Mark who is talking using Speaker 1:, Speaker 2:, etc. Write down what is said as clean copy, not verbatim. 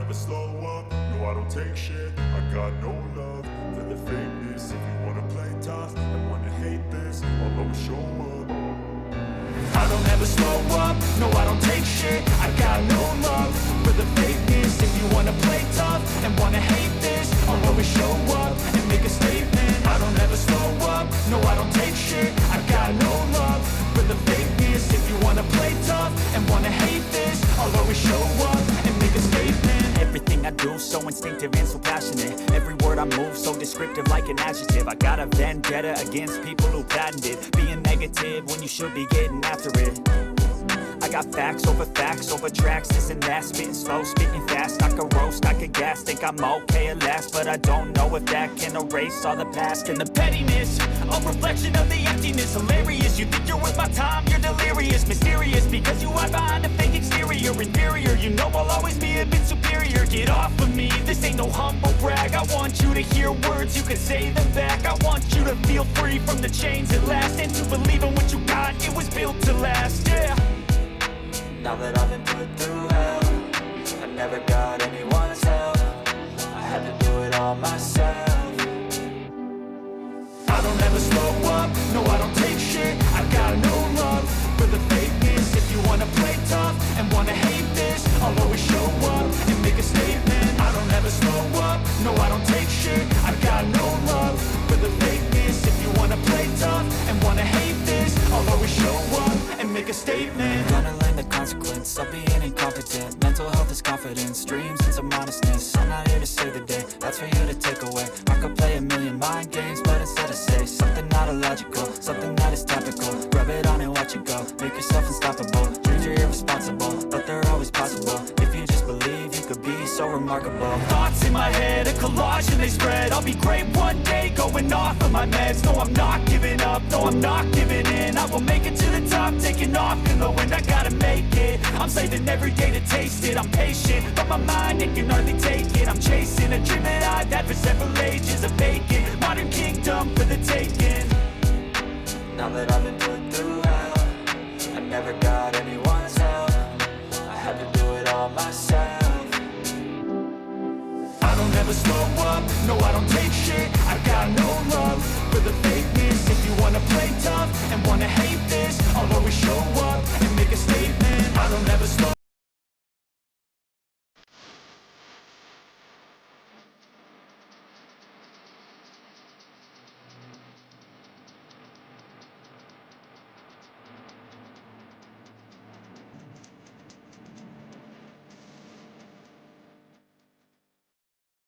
Speaker 1: never slow up, no I don't take shit. I got no love for the fakeness. If you wanna play tough and wanna hate this, I'll always show up. I don't ever slow up, no I don't take shit. I got no love for the fakeness. If you wanna play tough and wanna hate this, I'll always show up and make a statement. I don't ever slow up, no I don't take shit. I got no love for the fakeness. If you wanna play tough and wanna hate this, I'll always show up and make a statement.
Speaker 2: Everything I do so instinctive and so passionate. Every word I move so descriptive like an adjective. I got a vendetta against people who patented being negative when you should be getting after it. I got facts over tracks, this and that. Spitting slow, spitting fast, I could roast, I could gas. Think I'm okay at last, but I don't know if that can erase all the past. And the pettiness, a reflection of the emptiness. Hilarious, you think you're worth my time, you're delirious. Mysterious, because you hide behind a fake exterior. Inferior, you know I'll always be a bit superior. Get off of me, this ain't no humble brag. I want you to hear words, you can say them back. I want you to feel free from the chains at last, and to believe in what you got, it was built to last, yeah.
Speaker 3: Now that I've been put through hell, I never got anyone's help. I had to do it all myself.
Speaker 1: I don't ever slow up, no I don't take shit. I got no love for the fakeness. If you wanna play tough and wanna hate this, I'll always show up and make a statement. I don't ever slow up, no I don't take shit. I got no love for the fakeness. If you wanna play tough and wanna hate this, I'll always show up and make a statement.
Speaker 3: Gonna learn the consequence of being incompetent. Mental health is confidence, dreams and some honestness. I'm not here to save the day, that's for you to take away. I could play a million mind games, but instead I say something not illogical, something that is topical. Rub it on and watch it go, make yourself unstoppable. Dreams are irresponsible, but they're always possible. If you just believe, you could be so remarkable.
Speaker 2: Thoughts in my head, a collage and they spread. I'll be great one day, going off of my meds. No, I'm not giving up, no, I'm not giving in. I will make it to the top, taking off in the wind. I gotta make it, I'm saving every day to taste it. I'm patient, but my mind, it can hardly take it. I'm chasing a dream that I've had for several ages. A vacant, modern kingdom for the taking.
Speaker 3: Now that I've been put through hell, I never got anyone's help. I had to do it all myself.
Speaker 1: I don't ever slow up, no I don't take shit. I got no love for the fakeness. If you wanna play tough and wanna hate this, I'll always show